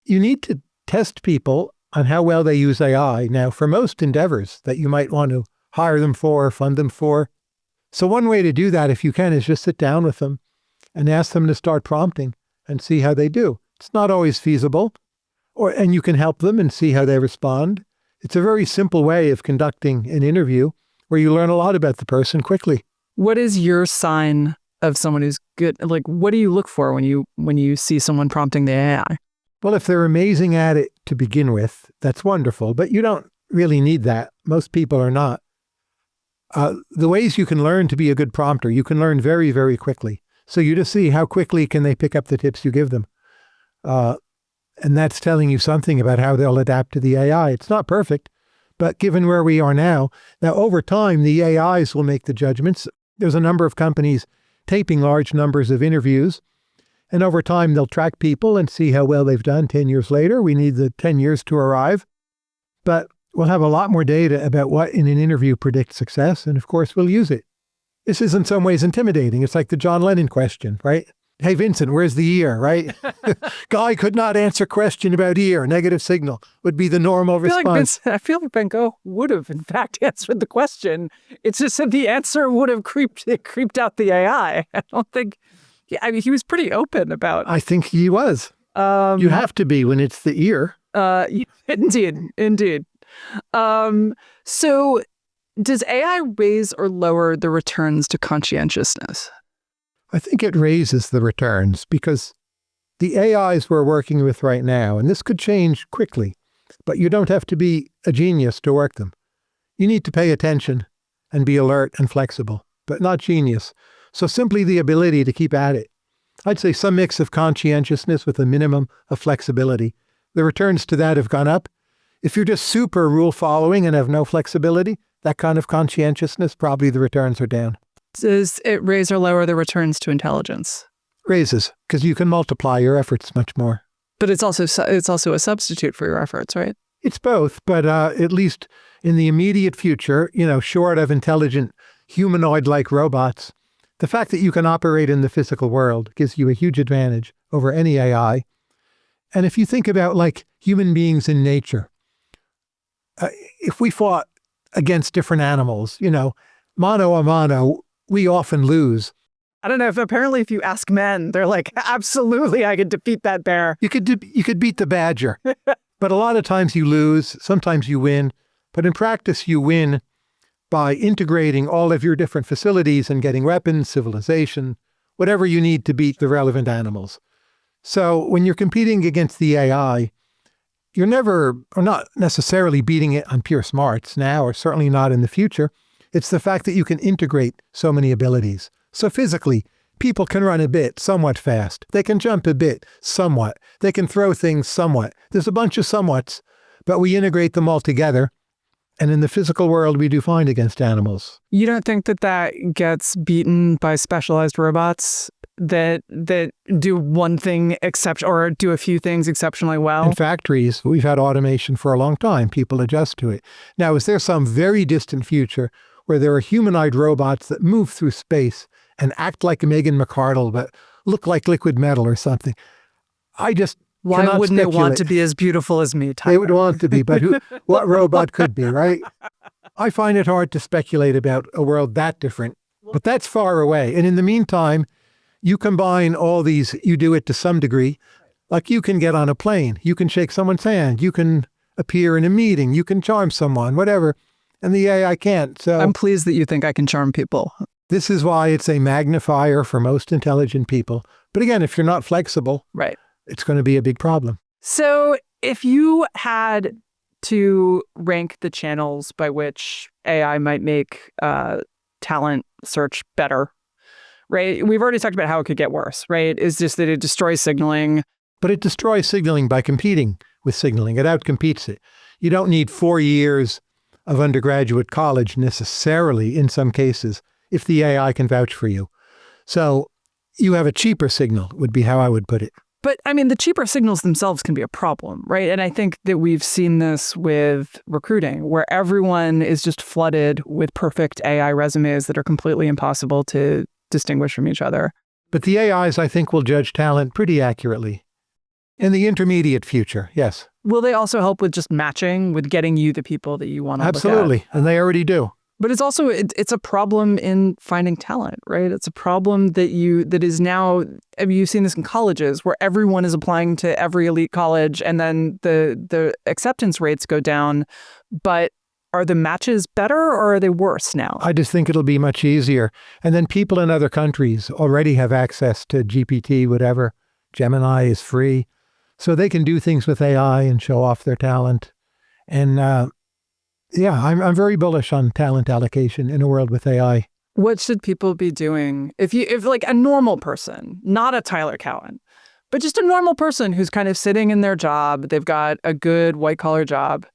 You need to test people on how well they use AI now for most endeavors that you might want to hire them for, fund them for. So one way to do that, if you can, is just sit down with them and ask them to start prompting and see how they do. It's not always feasible. And you can help them and see how they respond. It's a very simple way of conducting an interview where you learn a lot about the person quickly.
What is your sign of someone who's good? Like, what do you look for when you see someone prompting the AI?
Well, if they're amazing at it to begin with, that's wonderful, but you don't really need that. Most people are not. The ways you can learn to be a good prompter, you can learn very, very quickly. So you just see how quickly can they pick up the tips you give them. And that's telling you something about how they'll adapt to the AI. It's not perfect, but given where we are now over time, the AIs will make the judgments. There's a number of companies taping large numbers of interviews, and over time they'll track people and see how well they've done 10 years later. We need the 10 years to arrive, but we'll have a lot more data about what in an interview predicts success, and of course we'll use it. This is in some ways intimidating. It's like the John Lennon question, right? Hey, Vincent, where's the ear, right? Guy could not answer question about ear. Negative signal would be the normal response.
I feel like Van Gogh would have, in fact, answered the question. It's just that the answer would have creeped out the AI. I don't think... I mean, he was pretty open about...
I think he was. You have to be when it's the ear.
Indeed. So does AI raise or lower the returns to conscientiousness?
I think it raises the returns because the AIs we're working with right now, and this could change quickly, but you don't have to be a genius to work them. You need to pay attention and be alert and flexible, but not genius. So simply the ability to keep at it. I'd say some mix of conscientiousness with a minimum of flexibility. The returns to that have gone up. If you're just super rule following and have no flexibility, that kind of conscientiousness, probably the returns are down.
Does it raise or lower the returns to intelligence?
Raises, because you can multiply your efforts much more.
But it's also a substitute for your efforts, right?
It's both, but at least in the immediate future, short of intelligent humanoid-like robots, the fact that you can operate in the physical world gives you a huge advantage over any AI. And if you think about like human beings in nature, if we fought against different animals, mano a mano, we often lose.
I don't know. Apparently if you ask men, they're like, absolutely, I could defeat that bear.
You could beat the badger, but a lot of times you lose. Sometimes you win, but in practice you win by integrating all of your different facilities and getting weapons, civilization, whatever you need to beat the relevant animals. So when you're competing against the AI, you're not necessarily beating it on pure smarts now, or certainly not in the future. It's the fact that you can integrate so many abilities. So physically, people can run a bit, somewhat fast. They can jump a bit, somewhat. They can throw things somewhat. There's a bunch of somewhats, but we integrate them all together. And in the physical world, we do fine against animals.
You don't think that that gets beaten by specialized robots that do one thing or do a few things exceptionally well?
In factories, we've had automation for a long time. People adjust to it. Now, is there some very distant future where there are humanoid robots that move through space and act like Megan McArdle, but look like liquid metal or something? I just
Why
cannot
wouldn't
speculate.
they want to be as beautiful as me, Tyler?
They would want to be, but what robot could be, right? I find it hard to speculate about a world that different, but that's far away. And in the meantime, you combine all these, you do it to some degree. Like you can get on a plane, you can shake someone's hand, you can appear in a meeting, you can charm someone, whatever. And the AI can't. So
I'm pleased that you think I can charm people.
this is why it's a magnifier for most intelligent people. But again, if you're not flexible,
Right.
it's going to be a big problem.
So if you had to rank the channels by which AI might make talent search better, right? We've already talked about how it could get worse, right? It's just that it destroys signaling.
But it destroys signaling by competing with signaling. It outcompetes it. You don't need 4 years of undergraduate college necessarily in some cases if the AI can vouch for you. So you have a cheaper signal would be how I would put it.
But I mean, the cheaper signals themselves can be a problem, right? And I think that we've seen this with recruiting, where everyone is just flooded with perfect AI resumes that are completely impossible to distinguish from each other.
But the AIs, I think, will judge talent pretty accurately. In the intermediate future, yes.
Will they also help with just matching, with getting you the people that you want to look at?
Absolutely. And they already do.
But it's also, it's a problem in finding talent, right? It's a problem that is now, I mean, you've seen this in colleges where everyone is applying to every elite college and then the acceptance rates go down. But are the matches better or are they worse now?
I just think it'll be much easier. And then people in other countries already have access to GPT, whatever. Gemini is free. So they can do things with AI and show off their talent. And yeah, I'm very bullish on talent allocation in a world with AI.
What should people be doing if like a normal person, not a Tyler Cowen, but just a normal person who's kind of sitting in their job, they've got a good white collar job.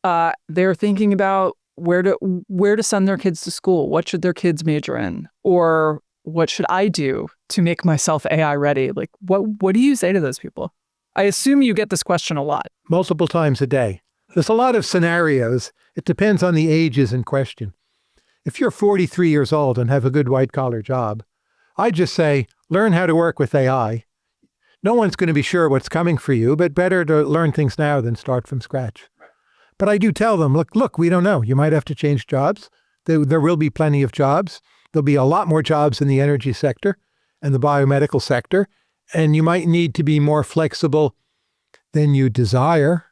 They're thinking about where to send their kids to school. What should their kids major in? Or what should I do to make myself AI ready? Like, what do you say to those people? I assume you get this question a lot.
Multiple times a day. There's a lot of scenarios. It depends on the ages in question. If you're 43 years old and have a good white-collar job, I'd just say, learn how to work with AI. No one's going to be sure what's coming for you, but better to learn things now than start from scratch. But I do tell them, look, we don't know. You might have to change jobs. There will be plenty of jobs. There'll be a lot more jobs in the energy sector and the biomedical sector, and you might need to be more flexible than you desire.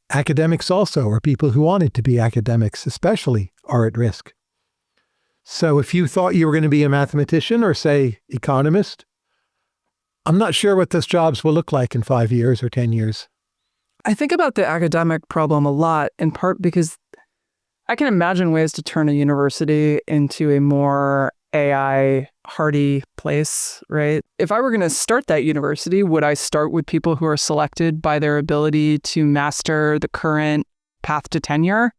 Academics also, or people who wanted to be academics especially, are at risk. So if you thought you were going to be a mathematician or, say, economist, I'm not sure what those jobs will look like in 5 years or 10 years.
I think about the academic problem a lot, in part because I can imagine ways to turn a university into a more AI-hardy place, right? If I were going to start that university, would I start with people who are selected by their ability to master the current path to tenure?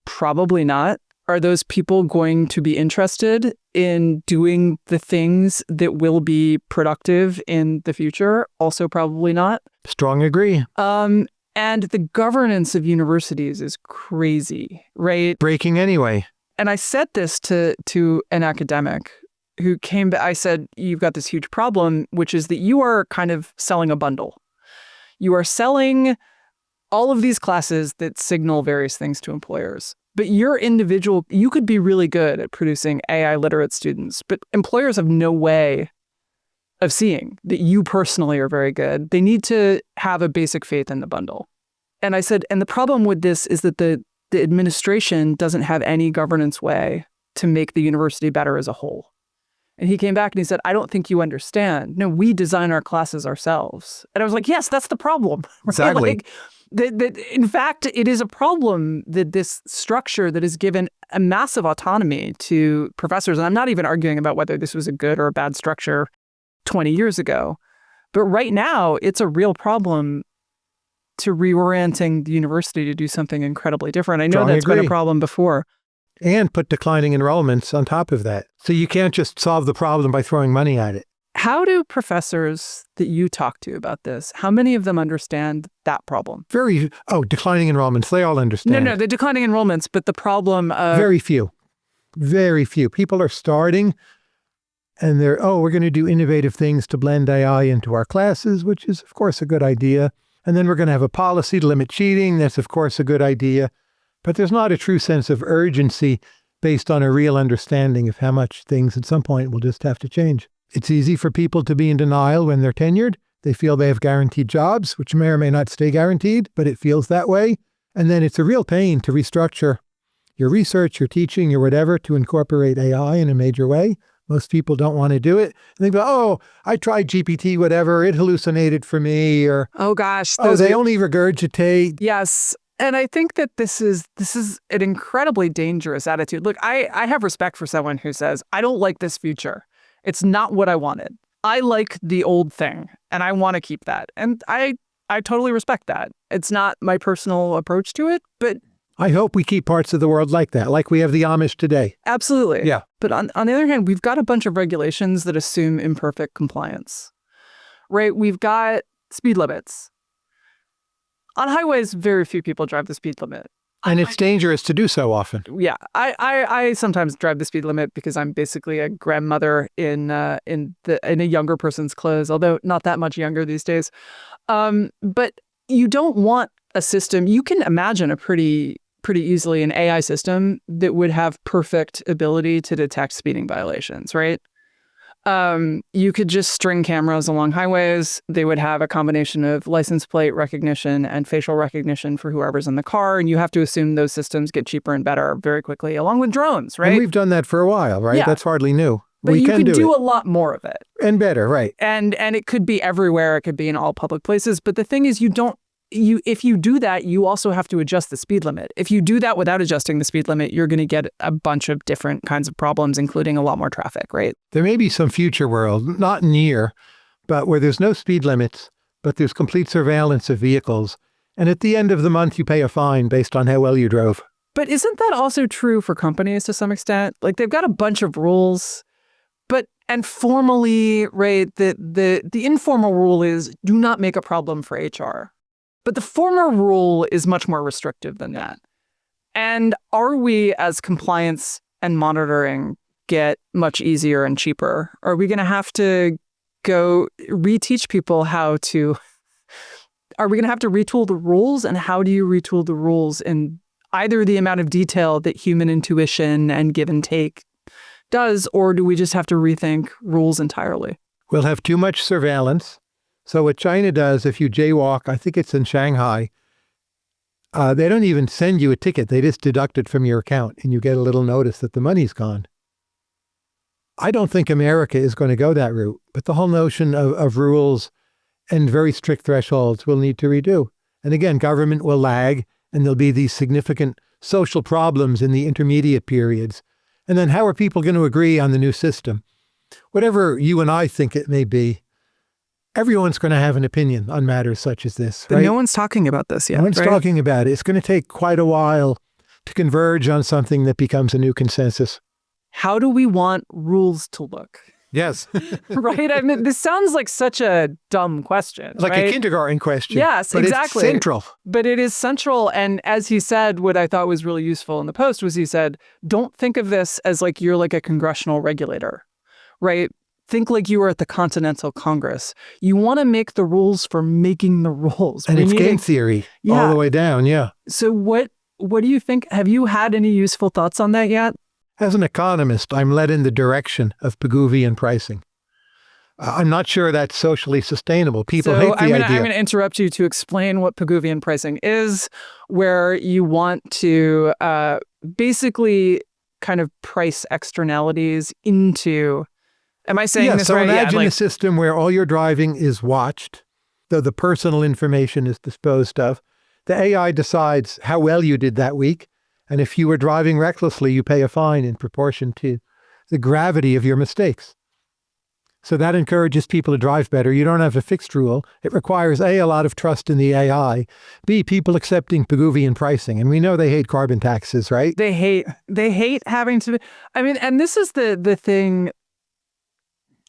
Probably not. Are those people going to be interested in doing the things that will be productive in the future? Also probably not.
Strong agree.
And the governance of universities is crazy, right?
Breaking anyway.
And I said this to an academic who came back. I said, you've got this huge problem, which is that you are kind of selling a bundle. You are selling all of these classes that signal various things to employers. But you could be really good at producing AI literate students, but employers have no way of seeing that you personally are very good. They need to have a basic faith in the bundle. And I said, and the problem with this is that the administration doesn't have any governance way to make the university better as a whole. And he came back and he said, I don't think you understand. No, we design our classes ourselves. And I was like, yes, that's the problem.
Exactly.
Like, that in fact, it is a problem that this structure that has given a massive autonomy to professors, and I'm not even arguing about whether this was a good or a bad structure 20 years ago, but right now it's a real problem to reorienting the university to do something incredibly different. I know
Strongly
that's been a
agree.
problem before.
And put declining enrollments on top of that. So you can't just solve the problem by throwing money at it.
How do professors that you talk to about this, how many of them understand that problem?
Declining enrollments, they all understand.
No, the declining enrollments, but the problem of...
Very few. Very few. People are starting and we're going to do innovative things to blend AI into our classes, which is, of course, a good idea. And then we're going to have a policy to limit cheating. That's, of course, a good idea. But there's not a true sense of urgency based on a real understanding of how much things at some point will just have to change. It's easy for people to be in denial when they're tenured. They feel they have guaranteed jobs, which may or may not stay guaranteed, but it feels that way. And then it's a real pain to restructure your research, your teaching, your whatever to incorporate AI in a major way. Most people don't want to do it. And they go, I tried GPT, whatever, it hallucinated for me, or,
oh gosh,
they only regurgitate.
Yes. And I think that this is an incredibly dangerous attitude. Look, I have respect for someone who says, I don't like this future. It's not what I wanted. I like the old thing, and I want to keep that. And I totally respect that. It's not my personal approach to it, but...
I hope we keep parts of the world like that, like we have the Amish today.
Absolutely.
Yeah.
But on the other hand, we've got a bunch of regulations that assume imperfect compliance, right? We've got speed limits. On highways, very few people drive the speed limit.
And it's dangerous to do so often.
Yeah. I sometimes drive the speed limit because I'm basically a grandmother in a younger person's clothes, although not that much younger these days. But you don't want a system. You can imagine a pretty easily an AI system that would have perfect ability to detect speeding violations, right? You could just string cameras along highways. They would have a combination of license plate recognition and facial recognition for whoever's in the car. And you have to assume those systems get cheaper and better very quickly, along with drones, right?
And we've done that for a while, right?
Yeah.
That's hardly new.
But
we
you
can
could do
it.
a lot more of it.
And better, right.
And it could be everywhere. It could be in all public places. But the thing is, if you do that, you also have to adjust the speed limit. If you do that without adjusting the speed limit, you're going to get a bunch of different kinds of problems, including a lot more traffic, right?
There may be some future world, not near, but where there's no speed limits, but there's complete surveillance of vehicles. And at the end of the month, you pay a fine based on how well you drove.
But isn't that also true for companies to some extent? Like they've got a bunch of rules, and formally, right, the informal rule is do not make a problem for HR. But the former rule is much more restrictive than that. And are we, as compliance and monitoring get much easier and cheaper, are we going to have to go reteach people how to... Are we going to have to retool the rules? And how do you retool the rules in either the amount of detail that human intuition and give and take does, or do we just have to rethink rules entirely?
We'll have too much surveillance. So what China does, if you jaywalk, I think it's in Shanghai, they don't even send you a ticket. They just deduct it from your account and you get a little notice that the money's gone. I don't think America is going to go that route, but the whole notion of rules and very strict thresholds we'll need to redo. And again, government will lag and there'll be these significant social problems in the intermediate periods. And then how are people going to agree on the new system? Whatever you and I think it may be, everyone's going to have an opinion on matters such as this, right?
But no one's talking about this yet.
No one's
right?
talking about it. It's going to take quite a while to converge on something that becomes a new consensus.
How do we want rules to look?
Yes.
Right? I mean, this sounds like such a dumb question.
Like
right?
a kindergarten question.
Yes,
but
exactly.
It's central.
But it is central. And as he said, what I thought was really useful in the post was he said, don't think of this as like you're like a congressional regulator, right? Think like you were at the Continental Congress. You want to make the rules for making the rules.
And it's game theory all the way down, yeah.
So what do you think? Have you had any useful thoughts on that yet?
As an economist, I'm led in the direction of Pigouvian pricing. I'm not sure that's socially sustainable. People hate the idea.
I'm going to interrupt you to explain what Pigouvian pricing is, where you want to basically kind of price externalities into... Am I saying this right?
Imagine a system where all your driving is watched, though the personal information is disposed of. The AI decides how well you did that week. And if you were driving recklessly, you pay a fine in proportion to the gravity of your mistakes. So that encourages people to drive better. You don't have a fixed rule. It requires A, a lot of trust in the AI, B, people accepting Pigouvian pricing. And we know they hate carbon taxes, right?
They hate having to, I mean, and this is the thing.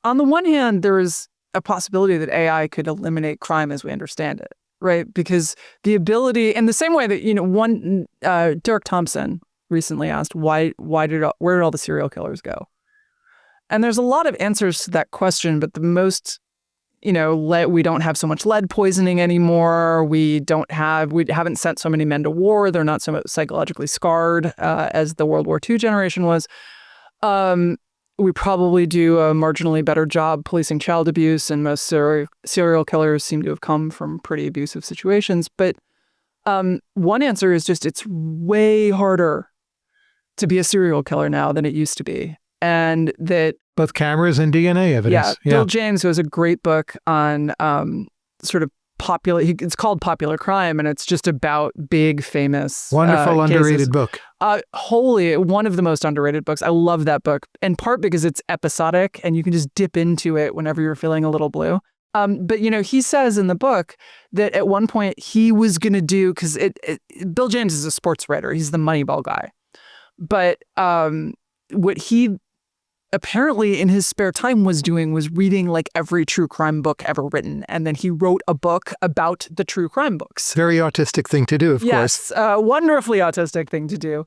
On the one hand, there is a possibility that AI could eliminate crime as we understand it, right? Because the ability, in the same way that, Derek Thompson recently asked, where did all the serial killers go? And there's a lot of answers to that question, but the most, we don't have so much lead poisoning anymore. We haven't sent so many men to war. They're not so psychologically scarred as the World War II generation was. We probably do a marginally better job policing child abuse, and most serial killers seem to have come from pretty abusive situations. But one answer is just it's way harder to be a serial killer now than it used to be. And that
both cameras and DNA evidence.
Yeah, Bill James, who has a great book on sort of popular. It's called Popular Crime, and it's just about big, famous,
wonderful, underrated book.
One of the most underrated books. I love that book, in part because it's episodic, and you can just dip into it whenever you're feeling a little blue. But he says in the book that at one point he was going to do, because Bill James is a sports writer. He's the Moneyball guy, but what he apparently in his spare time was doing was reading like every true crime book ever written. And then he wrote a book about the true crime books.
Very autistic thing to do, of course.
Yes, wonderfully autistic thing to do.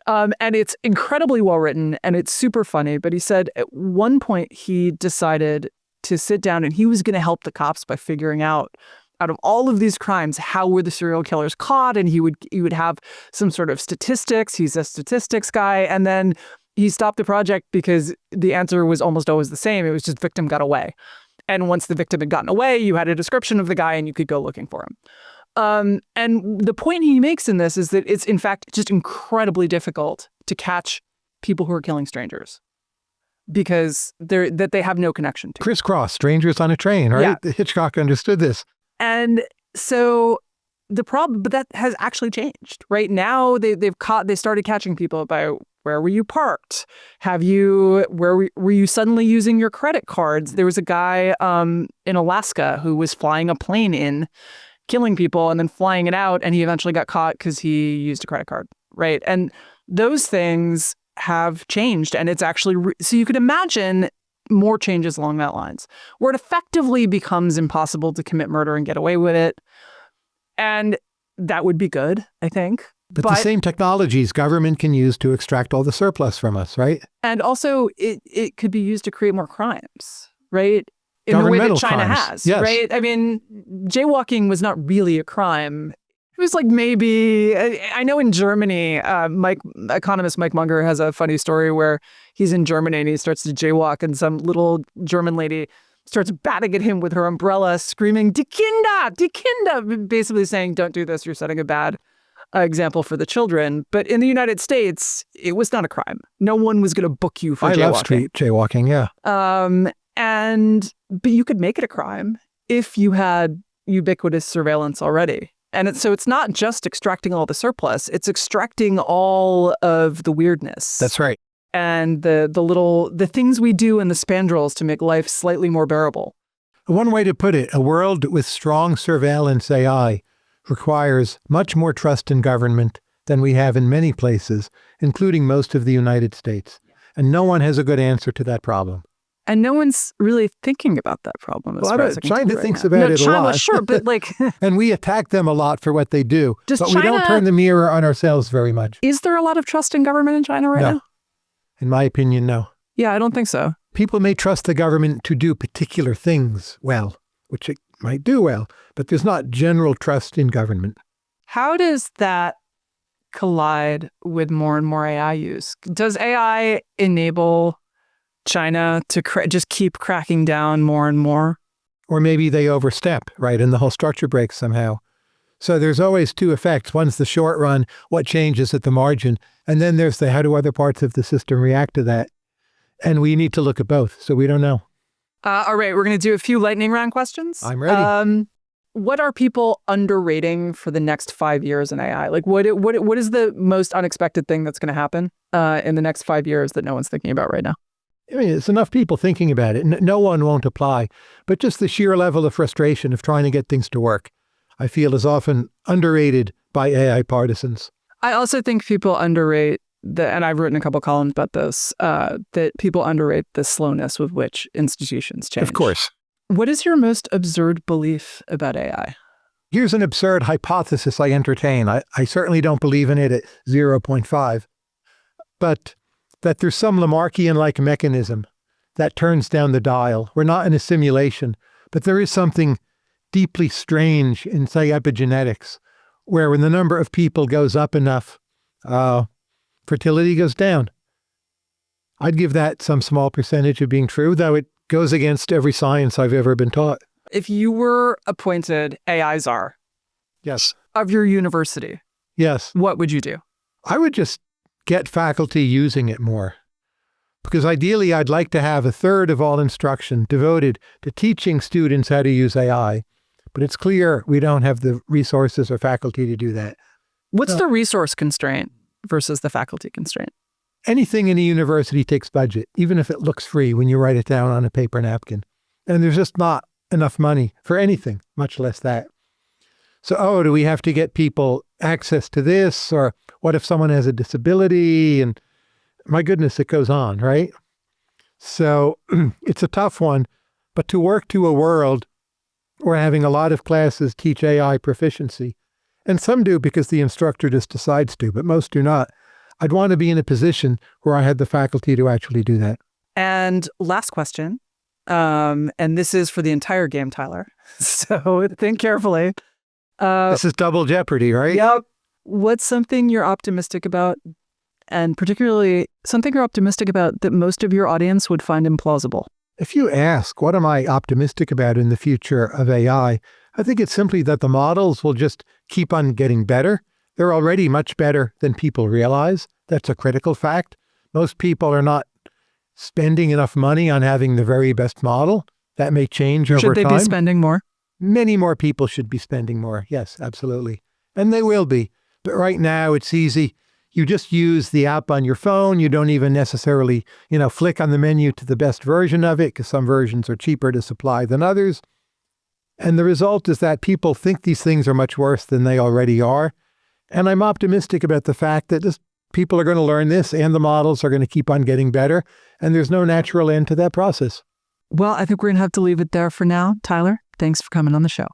And it's incredibly well written and it's super funny. But he said at one point he decided to sit down and he was going to help the cops by figuring out of all of these crimes, how were the serial killers caught? And he would have some sort of statistics. He's a statistics guy. And then he stopped the project because the answer was almost always the same. It was just victim got away. And once the victim had gotten away, you had a description of the guy and you could go looking for him. And the point he makes in this is that it's, in fact, just incredibly difficult to catch people who are killing strangers because they have no connection to.
Crisscross, strangers on a train, right? Yeah. Hitchcock understood this.
And so the problem, but that has actually changed. Right now, they started catching people by where were you parked? Were you suddenly using your credit cards? There was a guy in Alaska who was flying a plane in, killing people and then flying it out. And he eventually got caught because he used a credit card. Right. And those things have changed. And it's actually, so you could imagine more changes along that lines where it effectively becomes impossible to commit murder and get away with it. And that would be good, I think.
But the same technologies government can use to extract all the surplus from us, right?
And also it could be used to create more crimes, right? In the way that China has, yes. Right? I mean, jaywalking was not really a crime. It was like maybe, I know in Germany, economist Mike Munger has a funny story where he's in Germany and he starts to jaywalk and some little German lady starts batting at him with her umbrella, screaming, Die Kinder, die Kinder, basically saying, don't do this, you're setting a bad example for the children. But in the United States, it was not a crime. No one was going to book you for jaywalking. I love street
jaywalking, yeah.
But you could make it a crime if you had ubiquitous surveillance already. And so it's not just extracting all the surplus, it's extracting all of the weirdness.
That's right.
And the things we do in the spandrels to make life slightly more bearable.
One way to put it, a world with strong surveillance AI requires much more trust in government than we have in many places, including most of the United States. And no one has a good answer to that problem.
And no one's really thinking about that problem.
China thinks about it a lot.
Sure, but
and we attack them a lot for what they do. But we don't turn the mirror on ourselves very much.
Is there a lot of trust in government in China right now?
In my opinion, no.
Yeah, I don't think so.
People may trust the government to do particular things well, which it might do well, but there's not general trust in government.
How does that collide with more and more AI use? Does AI enable China to just keep cracking down more and more?
Or maybe they overstep, right? And the whole structure breaks somehow. So there's always two effects. One's the short run, what changes at the margin. And then there's the how do other parts of the system react to that? And we need to look at both. So we don't know.
All right, we're going to do a few lightning round questions.
I'm ready.
What are people underrating for the next 5 years in AI? Like what is the most unexpected thing that's going to happen in the next 5 years that no one's thinking about right now?
I mean, it's enough people thinking about it. No one won't apply. But just the sheer level of frustration of trying to get things to work, I feel is often underrated by AI partisans.
I also think people underrate and I've written a couple columns about this, that people underrate the slowness with which institutions change.
Of course.
What is your most absurd belief about AI?
Here's an absurd hypothesis I entertain. I certainly don't believe in it at 0.5, but that there's some Lamarckian-like mechanism that turns down the dial. We're not in a simulation, but there is something deeply strange in, say, epigenetics, where when the number of people goes up enough, fertility goes down. I'd give that some small percentage of being true, though it goes against every science I've ever been taught.
If you were appointed AI czar
Yes.
of your university,
Yes.
what would you do?
I would just get faculty using it more. Because ideally, I'd like to have a third of all instruction devoted to teaching students how to use AI. But it's clear we don't have the resources or faculty to do that.
What's the resource constraint versus the faculty constraint?
Anything in a university takes budget, even if it looks free when you write it down on a paper napkin. And there's just not enough money for anything, much less that. So, do we have to get people access to this? Or what if someone has a disability? And my goodness, it goes on, right? So it's a tough one. But to work to a world where having a lot of classes teach AI proficiency, and some do because the instructor just decides to, but most do not. I'd want to be in a position where I had the faculty to actually do that.
And last question, and this is for the entire game, Tyler. So think carefully.
This is double jeopardy, right?
Yep. What's something you're optimistic about, and particularly something you're optimistic about that most of your audience would find implausible?
If you ask, what am I optimistic about in the future of AI? I think it's simply that the models will just keep on getting better. They're already much better than people realize. That's a critical fact. Most people are not spending enough money on having the very best model. That may change over time.
Should they be spending more?
Many more people should be spending more. Yes, absolutely. And they will be. But right now it's easy. You just use the app on your phone. You don't even necessarily, flick on the menu to the best version of it because some versions are cheaper to supply than others. And the result is that people think these things are much worse than they already are. And I'm optimistic about the fact that people are going to learn this and the models are going to keep on getting better. And there's no natural end to that process.
Well, I think we're going to have to leave it there for now. Tyler, thanks for coming on the show.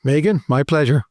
Megan, my pleasure.